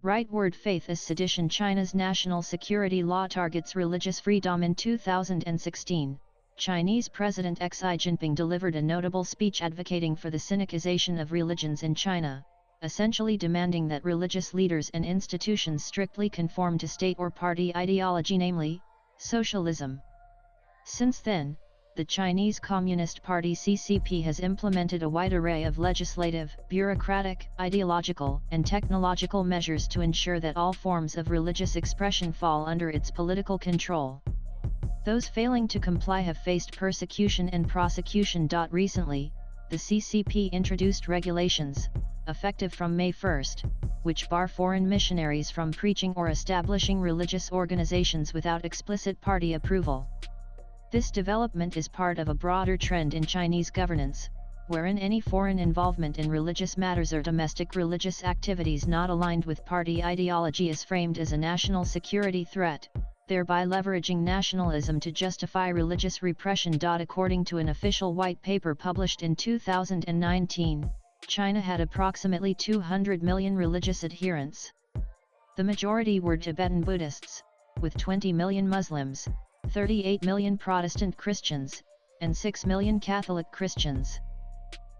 Rightward faith as sedition. China's national security law targets religious freedom. In 2016, Chinese President Xi Jinping delivered a notable speech advocating for the sinicization of religions in China, essentially demanding that religious leaders and institutions strictly conform to state or party ideology, namely, socialism. Since then, the Chinese Communist Party (CCP) has implemented a wide array of legislative, bureaucratic, ideological, and technological measures to ensure that all forms of religious expression fall under its political control. Those failing to comply have faced persecution and prosecution. Recently, the CCP introduced regulations, effective from May 1, which bar foreign missionaries from preaching or establishing religious organizations without explicit party approval. This development is part of a broader trend in Chinese governance, wherein any foreign involvement in religious matters or domestic religious activities not aligned with party ideology is framed as a national security threat, thereby leveraging nationalism to justify religious repression. According to an official white paper published in 2019, China had approximately 200 million religious adherents. The majority were Tibetan Buddhists, with 20 million Muslims, 38 million Protestant Christians, and 6 million Catholic Christians.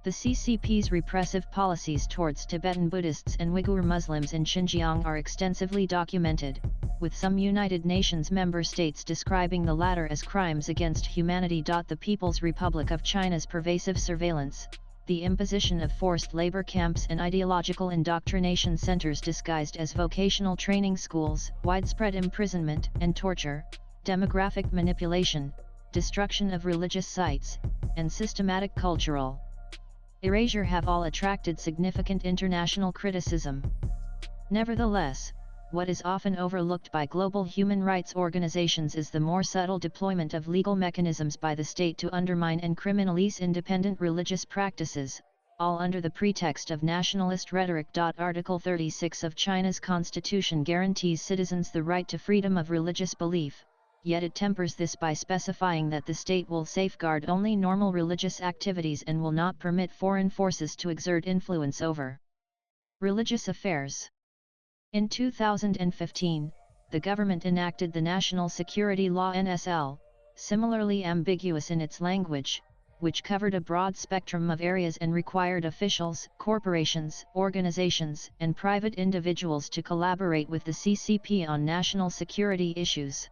The CCP's repressive policies towards Tibetan Buddhists and Uyghur Muslims in Xinjiang are extensively documented, with some United Nations member states describing the latter as crimes against humanity. The People's Republic of China's pervasive surveillance, the imposition of forced labor camps and ideological indoctrination centers disguised as vocational training schools, widespread imprisonment and torture, demographic manipulation, destruction of religious sites, and systematic cultural erasure have all attracted significant international criticism. Nevertheless, what is often overlooked by global human rights organizations is the more subtle deployment of legal mechanisms by the state to undermine and criminalize independent religious practices, all under the pretext of nationalist rhetoric. Article 36 of China's constitution guarantees citizens the right to freedom of religious belief, yet it tempers this by specifying that the state will safeguard only normal religious activities and will not permit foreign forces to exert influence over religious affairs. In 2015, the government enacted the National Security Law (NSL), similarly ambiguous in its language, which covered a broad spectrum of areas and required officials, corporations, organizations, and private individuals to collaborate with the CCP on national security issues.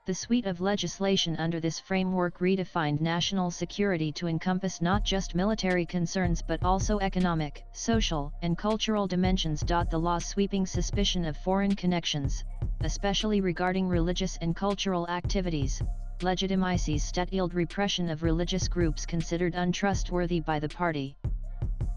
The suite of legislation under this framework redefined national security to encompass not just military concerns but also economic, social, and cultural dimensions. The law's sweeping suspicion of foreign connections, especially regarding religious and cultural activities, legitimizes state-led repression of religious groups considered untrustworthy by the party.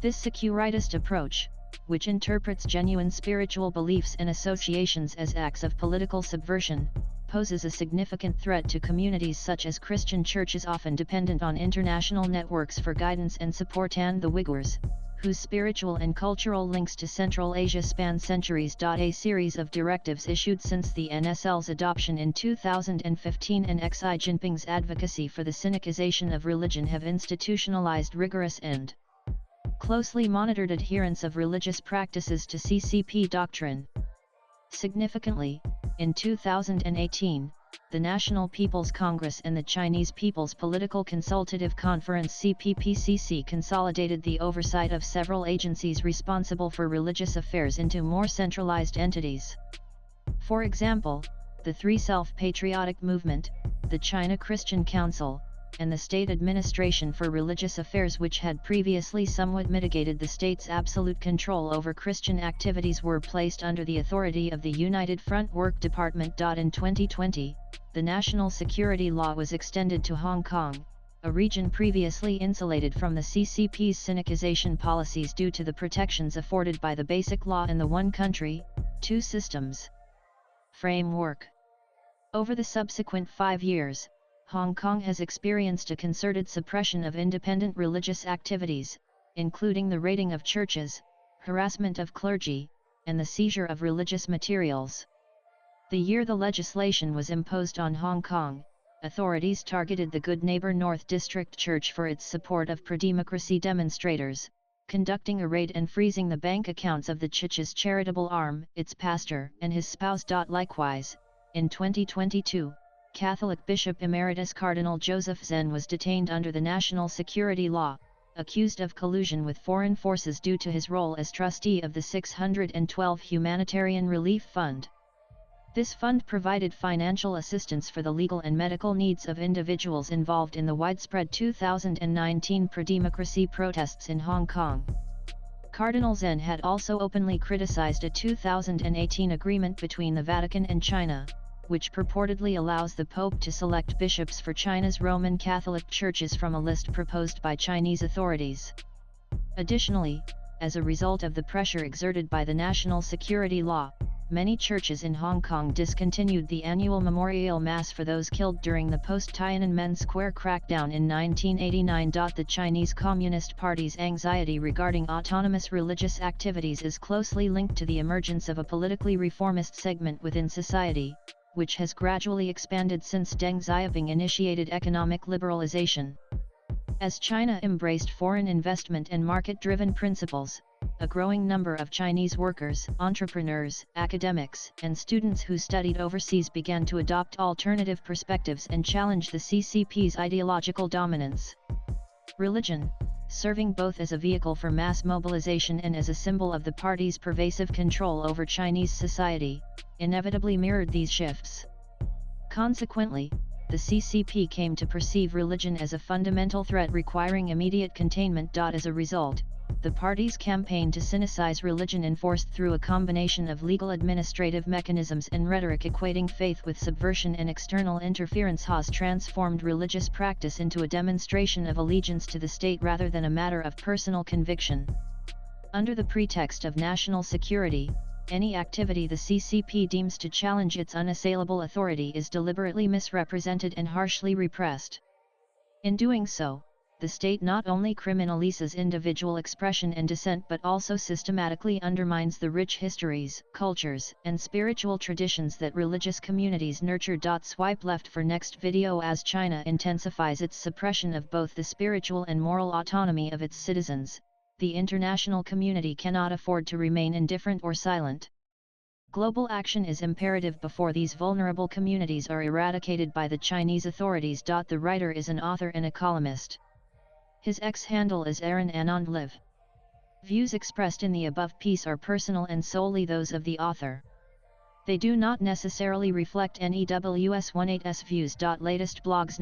This securitist approach, which interprets genuine spiritual beliefs and associations as acts of political subversion, poses a significant threat to communities such as Christian churches often dependent on international networks for guidance and support, and the Uyghurs, whose spiritual and cultural links to Central Asia span centuries. A series of directives issued since the NSL's adoption in 2015 and Xi Jinping's advocacy for the sinicization of religion have institutionalized rigorous and closely monitored adherence of religious practices to CCP doctrine. Significantly, in 2018, the National People's Congress and the Chinese People's Political Consultative Conference (CPPCC) consolidated the oversight of several agencies responsible for religious affairs into more centralized entities. For example, the Three Self-Patriotic Movement, the China Christian Council, and the State Administration for Religious Affairs, which had previously somewhat mitigated the state's absolute control over Christian activities, were placed under the authority of the United Front Work Department. In 2020, the national security law was extended to Hong Kong, a region previously insulated from the CCP's sinicization policies due to the protections afforded by the Basic Law and the One Country, Two Systems framework. Over the subsequent 5 years, Hong Kong has experienced a concerted suppression of independent religious activities, including the raiding of churches, harassment of clergy, and the seizure of religious materials. The year the legislation was imposed on Hong Kong, authorities targeted the Good Neighbor North District Church for its support of pro-democracy demonstrators, conducting a raid and freezing the bank accounts of the Church's charitable arm, its pastor, and his spouse. Likewise, in 2022, Catholic Bishop Emeritus Cardinal Joseph Zen was detained under the national security law, accused of collusion with foreign forces due to his role as trustee of the 612 Humanitarian Relief Fund. This fund provided financial assistance for the legal and medical needs of individuals involved in the widespread 2019 pro-democracy protests in Hong Kong. Cardinal Zen had also openly criticized a 2018 agreement between the Vatican and China, which purportedly allows the Pope to select bishops for China's Roman Catholic churches from a list proposed by Chinese authorities. Additionally, as a result of the pressure exerted by the national security law, many churches in Hong Kong discontinued the annual memorial mass for those killed during the post-Tiananmen Square crackdown in 1989. The Chinese Communist Party's anxiety regarding autonomous religious activities is closely linked to the emergence of a politically reformist segment within society, which has gradually expanded since Deng Xiaoping initiated economic liberalization. As China embraced foreign investment and market-driven principles, a growing number of Chinese workers, entrepreneurs, academics, and students who studied overseas began to adopt alternative perspectives and challenge the CCP's ideological dominance. Religion, serving both as a vehicle for mass mobilization and as a symbol of the party's pervasive control over Chinese society, inevitably mirrored these shifts. Consequently, the CCP came to perceive religion as a fundamental threat requiring immediate containment. As a result, the party's campaign to sinicize religion enforced through a combination of legal administrative mechanisms and rhetoric equating faith with subversion and external interference has transformed religious practice into a demonstration of allegiance to the state rather than a matter of personal conviction. Under the pretext of national security, any activity the CCP deems to challenge its unassailable authority is deliberately misrepresented and harshly repressed. In doing so, the state not only criminalizes individual expression and dissent but also systematically undermines the rich histories, cultures, and spiritual traditions that religious communities nurture. Swipe left for next video. As China intensifies its suppression of both the spiritual and moral autonomy of its citizens, the international community cannot afford to remain indifferent or silent. Global action is imperative before these vulnerable communities are eradicated by the Chinese authorities. The writer is an author and a columnist. His X handle is Aaron Anand Live. Views expressed in the above piece are personal and solely those of the author. They do not necessarily reflect NEWS18's views. Latest blogs.